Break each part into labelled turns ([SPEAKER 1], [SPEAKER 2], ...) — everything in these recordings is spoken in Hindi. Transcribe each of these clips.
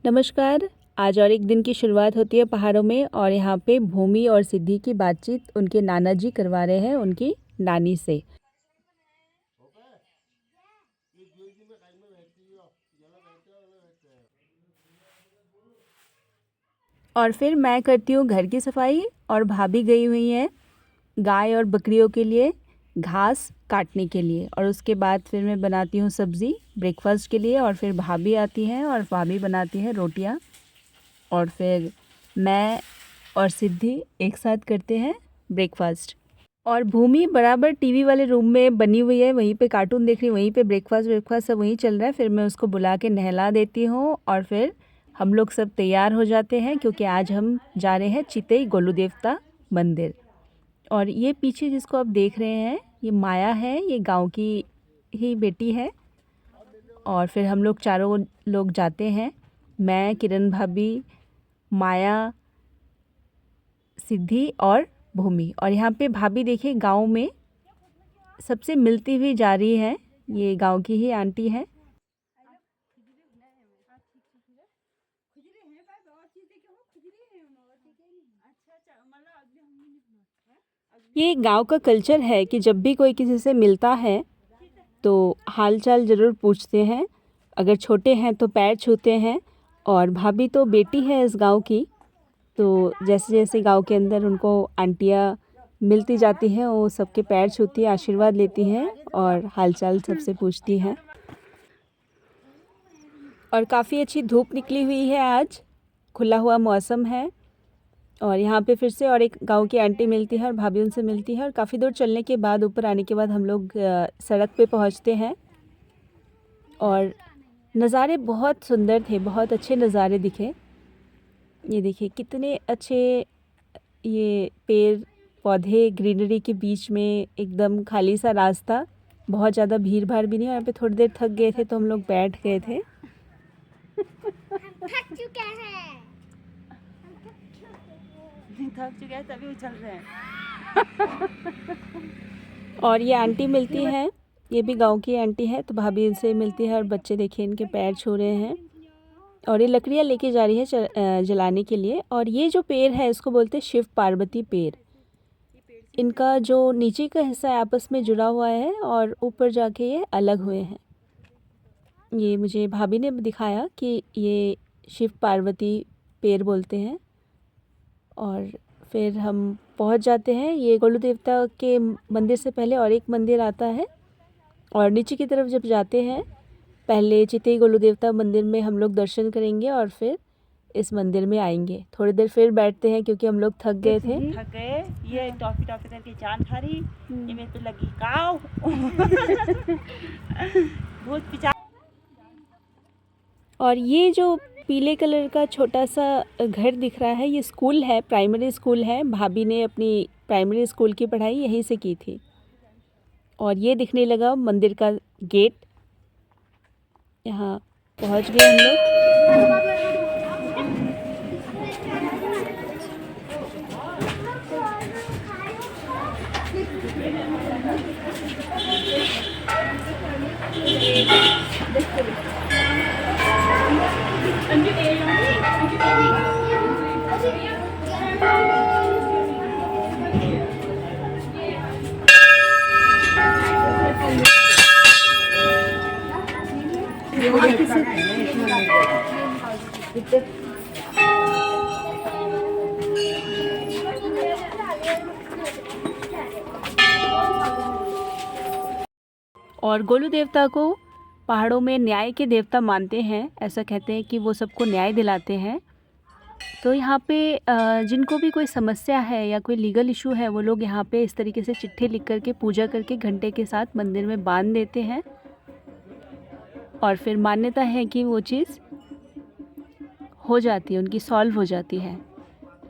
[SPEAKER 1] नमस्कार। आज और एक दिन की शुरुआत होती है पहाड़ों में और यहाँ पे भूमि और सिद्धि की बातचीत उनके नाना जी करवा रहे हैं उनकी नानी से। और फिर मैं करती हूँ घर की सफाई और भाभी गई हुई हैं गाय और बकरियों के लिए घास काटने के लिए, और उसके बाद फिर मैं बनाती हूँ सब्ज़ी ब्रेकफास्ट के लिए, और फिर भाभी आती हैं और भाभी बनाती है रोटियाँ, और फिर मैं और सिद्धि एक साथ करते हैं ब्रेकफास्ट। और भूमि बराबर टीवी वाले रूम में बनी हुई है, वहीं पे कार्टून देख रही, वहीं पे ब्रेकफास्ट सब वहीं चल रहा है। फिर मैं उसको बुला के नहला देती हूँ और फिर हम लोग सब तैयार हो जाते हैं क्योंकि आज हम जा रहे हैं चितई गोलू देवता मंदिर। और ये पीछे जिसको आप देख रहे हैं ये माया है, ये गांव की ही बेटी है। और फिर हम लोग चारों लोग जाते हैं, मैं, किरण भाभी, माया, सिद्धि और भूमि। और यहाँ पे भाभी देखिए गांव में सबसे मिलती हुई जा रही है, ये गांव की ही आंटी है। ये गांव का कल्चर है कि जब भी कोई किसी से मिलता है तो हालचाल ज़रूर पूछते हैं, अगर छोटे हैं तो पैर छूते हैं। और भाभी तो बेटी है इस गांव की, तो जैसे जैसे गांव के अंदर उनको आंटियां मिलती जाती हैं वो सबके पैर छूती है, आशीर्वाद लेती हैं और हालचाल सबसे पूछती हैं। और काफ़ी अच्छी धूप निकली हुई है, आज खुला हुआ मौसम है। और यहाँ पे फिर से और एक गांव की आंटी मिलती है और भाभी उनसे मिलती है। और काफ़ी दूर चलने के बाद, ऊपर आने के बाद हम लोग सड़क पे पहुँचते हैं। और नज़ारे बहुत सुंदर थे, बहुत अच्छे नज़ारे दिखे। ये देखिए कितने अच्छे, ये पेड़ पौधे ग्रीनरी के बीच में एकदम खाली सा रास्ता, बहुत ज़्यादा भीड़ भाड़ भी नहीं। यहाँ पे थोड़ी देर थक गए थे तो हम लोग बैठ गए थे।
[SPEAKER 2] थक चुके हैं, तभी उछल रहे हैं।
[SPEAKER 1] और ये आंटी मिलती हैं, ये भी गांव की आंटी है, तो भाभी इनसे मिलती है। और बच्चे देखिए इनके पैर छू रहे हैं और ये लकड़ियाँ लेके जा रही है जलाने के लिए। और ये जो पेड़ है इसको बोलते हैं शिव पार्वती पेड़। इनका जो नीचे का हिस्सा है आपस में जुड़ा हुआ है और ऊपर जाके ये अलग हुए हैं। ये मुझे भाभी ने दिखाया कि ये शिव पार्वती पेड़ बोलते हैं। और फिर हम पहुंच जाते हैं, ये गोलू देवता के मंदिर से पहले और एक मंदिर आता है। और नीचे की तरफ जब जाते हैं, पहले चितई गोलू देवता मंदिर में हम लोग दर्शन करेंगे और फिर इस मंदिर में आएंगे। थोड़ी देर फिर बैठते हैं क्योंकि हम लोग थक गए थे।
[SPEAKER 2] ये टॉफी करके जान खा रही, ये मेरे पे लगी काव। भूत पिचा।
[SPEAKER 1] और ये जो पीले कलर का छोटा सा घर दिख रहा है ये स्कूल है, प्राइमरी स्कूल है। भाभी ने अपनी प्राइमरी स्कूल की पढ़ाई यहीं से की थी। और ये दिखने लगा मंदिर का गेट। यहाँ पहुँच गए हम लोग। और गोलू देवता को पहाड़ों में न्याय के देवता मानते हैं, ऐसा कहते हैं कि वो सबको न्याय दिलाते हैं। तो यहाँ पे जिनको भी कोई समस्या है या कोई लीगल इशू है वो लोग यहाँ पे इस तरीके से चिट्ठी लिख करके पूजा करके घंटे के साथ मंदिर में बांध देते हैं। और फिर मान्यता है कि वो चीज़ हो जाती है, उनकी सॉल्व हो जाती है।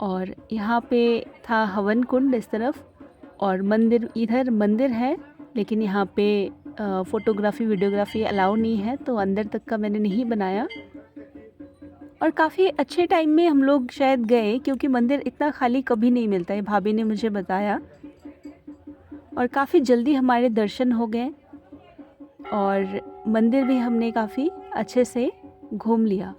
[SPEAKER 1] और यहाँ पे था हवन कुंड इस तरफ, और मंदिर इधर मंदिर है, लेकिन यहाँ पे फ़ोटोग्राफ़ी वीडियोग्राफ़ी अलाउ नहीं है, तो अंदर तक का मैंने नहीं बनाया। और काफ़ी अच्छे टाइम में हम लोग शायद गए क्योंकि मंदिर इतना खाली कभी नहीं मिलता है, भाभी ने मुझे बताया। और काफ़ी जल्दी हमारे दर्शन हो गए और मंदिर भी हमने काफ़ी अच्छे से घूम लिया।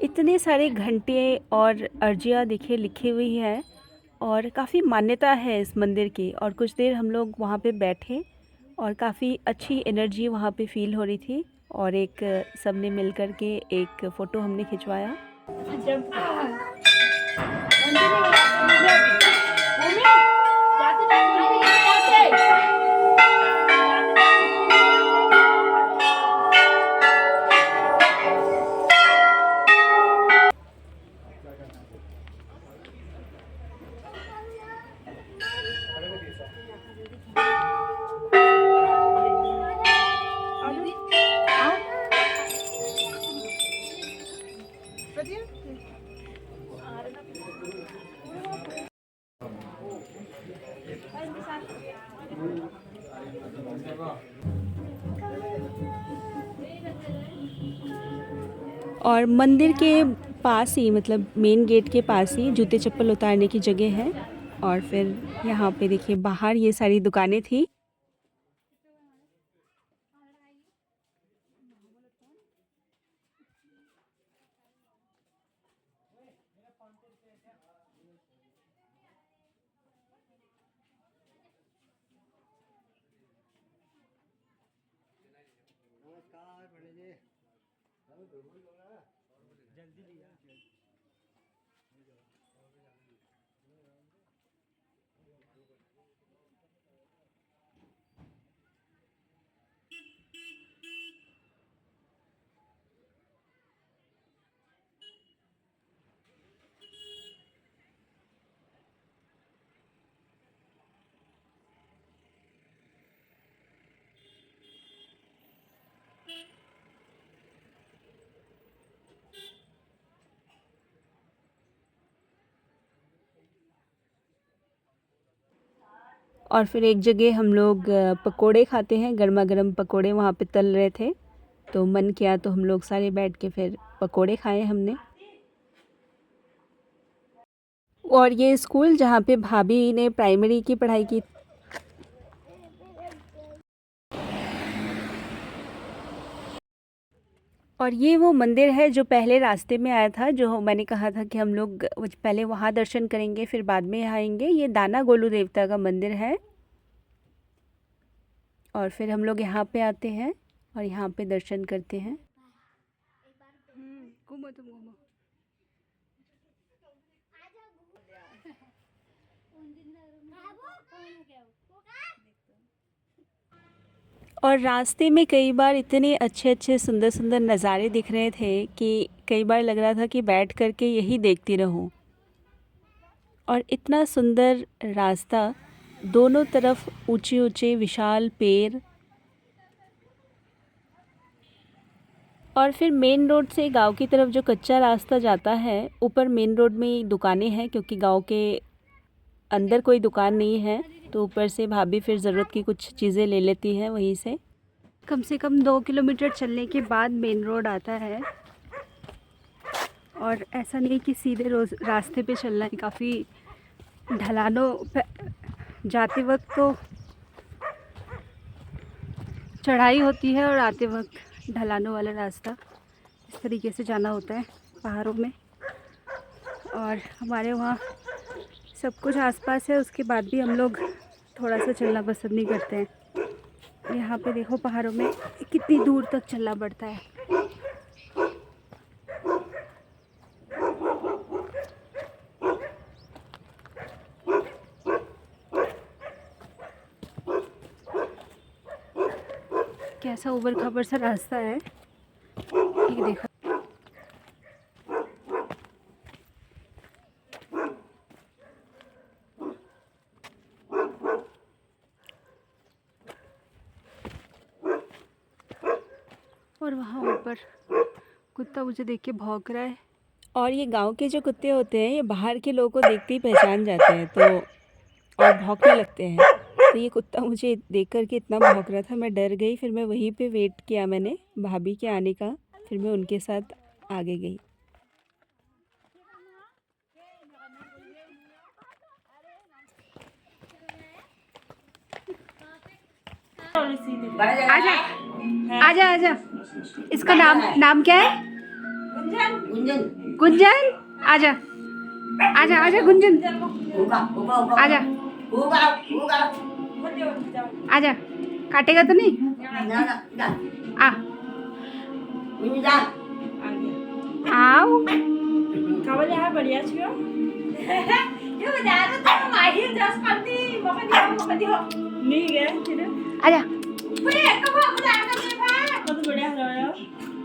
[SPEAKER 1] इतने सारे घंटे और अर्जियाँ देखिए लिखी हुई है और काफ़ी मान्यता है इस मंदिर की। और कुछ देर हम लोग वहाँ पे बैठे और काफ़ी अच्छी एनर्जी वहाँ पे फील हो रही थी और एक सब ने मिल कर के एक फ़ोटो हमने खिंचवाया। और मंदिर के पास ही मतलब मेन गेट के पास ही जूते चप्पल उतारने की जगह है। और फिर यहाँ पे देखिए बाहर ये सारी दुकानें थी। और फिर एक जगह हम लोग पकोड़े खाते हैं, गर्मा गर्म पकोड़े वहाँ पे तल रहे थे, तो मन किया तो हम लोग सारे बैठ के फिर पकोड़े खाए हमने। और ये स्कूल जहाँ पे भाभी ने प्राइमरी की पढ़ाई की। और ये वो मंदिर है जो पहले रास्ते में आया था, जो मैंने कहा था कि हम लोग पहले वहाँ दर्शन करेंगे फिर बाद में यहाँ आएंगे। ये दाना गोलू देवता का मंदिर है। और फिर हम लोग यहाँ पे आते हैं और यहाँ पे दर्शन करते हैं। घूमो तुम घूमो। और रास्ते में कई बार इतने अच्छे अच्छे सुंदर सुंदर नज़ारे दिख रहे थे कि कई बार लग रहा था कि बैठ कर के यही देखती रहूं। और इतना सुंदर रास्ता, दोनों तरफ ऊंचे ऊंचे विशाल पेड़। और फिर मेन रोड से गांव की तरफ जो कच्चा रास्ता जाता है, ऊपर मेन रोड में दुकानें हैं क्योंकि गांव के अंदर कोई दुकान नहीं है, तो ऊपर से भाभी फिर ज़रूरत की कुछ चीज़ें ले लेती हैं वहीं से। कम 2 किलोमीटर चलने के बाद मेन रोड आता है और ऐसा नहीं कि सीधे रोज रास्ते पे चलना है, काफ़ी ढलानों पे जाते वक्त तो चढ़ाई होती है और आते वक्त ढलानों वाला रास्ता। इस तरीके से जाना होता है पहाड़ों में। और हमारे वहाँ सब कुछ आसपास है, उसके बाद भी हम लोग थोड़ा सा चलना पसंद नहीं करते हैं। यहाँ पे देखो पहाड़ों में कितनी दूर तक चलना पड़ता है। कैसा ऊबड़ खाबड़ सा रास्ता है, ये देखो। और वहाँ ऊपर कुत्ता मुझे देख के भौंक रहा है। और ये गांव के जो कुत्ते होते हैं, ये बाहर के लोगों को देखते ही पहचान जाते हैं तो और भौंकने लगते हैं। तो ये कुत्ता मुझे देख कर के इतना भौंक रहा था, मैं डर गई। फिर मैं वहीं पे वेट किया मैंने भाभी के आने का, फिर मैं उनके साथ आगे गई। आजा आजा आजा। इसका नाम क्या है? गुंजन। आजा आजा आजा गुंजन, आजा आजा। काटेगा तो नहीं? आ आओ।
[SPEAKER 2] बढ़िया छियो। नहीं गए
[SPEAKER 1] आजा।
[SPEAKER 2] तो बढ़िया रहा।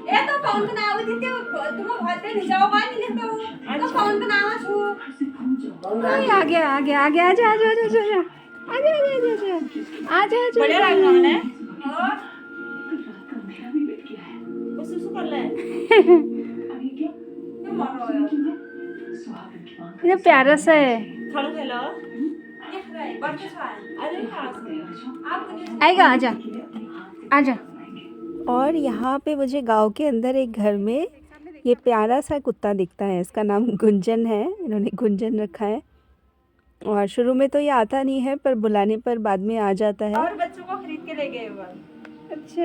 [SPEAKER 3] ए तो कौन बनाओ दीदी तुम घर पे नहीं जाओ बाहर नहीं लेते तो कौन बनावा छु
[SPEAKER 1] आ गया आ गया आ गया। आजा आजा आजा आजा आजा आजा आजा आजा आजा।
[SPEAKER 2] बढ़िया लग रहा है। बस उसको कर ले।
[SPEAKER 1] ये प्यारा सा है।
[SPEAKER 2] खाना खा लो।
[SPEAKER 1] आएगा, आजा आजा। और यहाँ पे मुझे गांव के अंदर एक घर में ये प्यारा सा कुत्ता दिखता है। इसका नाम गुंजन है, इन्होंने गुंजन रखा है। और शुरू में तो ये आता नहीं है, पर बुलाने पर बाद में आ जाता है।
[SPEAKER 3] और बच्चों को खरीद के ले गए वो।
[SPEAKER 1] अच्छा,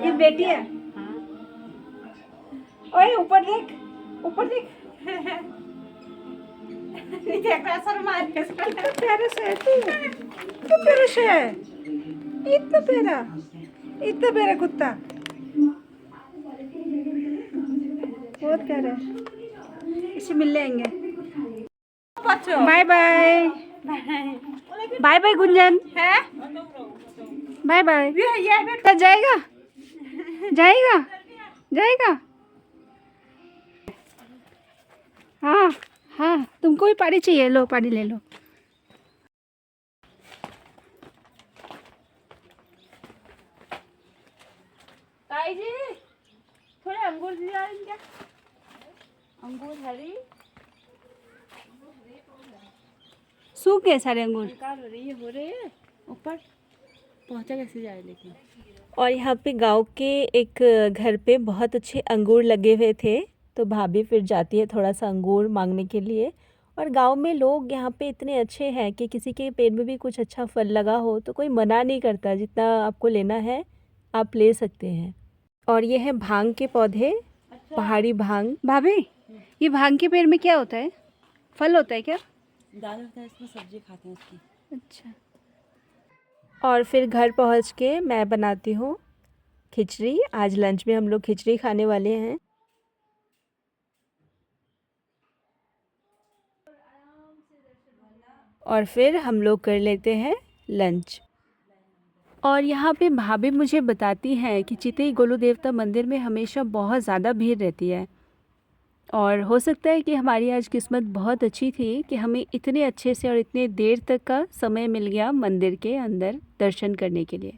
[SPEAKER 3] ये बेटी है। ओए ऊपर देख, ऊपर देख। देख असर मार के।
[SPEAKER 1] इतना प्यारा सा है तू, इतना प्यारा सा है, इतना प्यारा कुत्ता, बहुत प्यारा है। इसे मिलने आएंगे। Bye bye bye bye Gunjan,
[SPEAKER 3] है
[SPEAKER 1] बाय बाय।
[SPEAKER 3] ये
[SPEAKER 1] तो जाएगा जाएगा जाएगा। हाँ हाँ, तुमको भी पानी चाहिए? लो पानी ले लो।
[SPEAKER 3] ताई जी थोड़े अंगूर दिए क्या? अंगूर हरी
[SPEAKER 1] सूख गए सारे अंगूर।
[SPEAKER 3] निकाल रही है, हो रहे हैं ऊपर पहुंचा कैसे जाए लेकिन।
[SPEAKER 1] और यहाँ पे गांव के एक घर पे बहुत अच्छे अंगूर लगे हुए थे, तो भाभी फिर जाती है थोड़ा सा अंगूर मांगने के लिए। और गांव में लोग यहाँ पे इतने अच्छे हैं कि किसी के पेड़ में भी कुछ अच्छा फल लगा हो तो कोई मना नहीं करता, जितना आपको लेना है आप ले सकते हैं। और ये है भांग के पौधे, पहाड़ी भांग। भाभी ये भांग के पेड़ में क्या होता है? फल होता है क्या?
[SPEAKER 2] दाल होता है, इसमें सब्जी खाते हैं इसकी।
[SPEAKER 1] अच्छा। और फिर घर पहुँच के मैं बनाती हूँ खिचड़ी। आज लंच में हम लोग खिचड़ी खाने वाले हैं। और फिर हम लोग कर लेते हैं लंच। और यहाँ पे भाभी मुझे बताती हैं कि चितई गोलू देवता मंदिर में हमेशा बहुत ज़्यादा भीड़ रहती है। और हो सकता है कि हमारी आज किस्मत बहुत अच्छी थी कि हमें इतने अच्छे से और इतने देर तक का समय मिल गया मंदिर के अंदर दर्शन करने के लिए।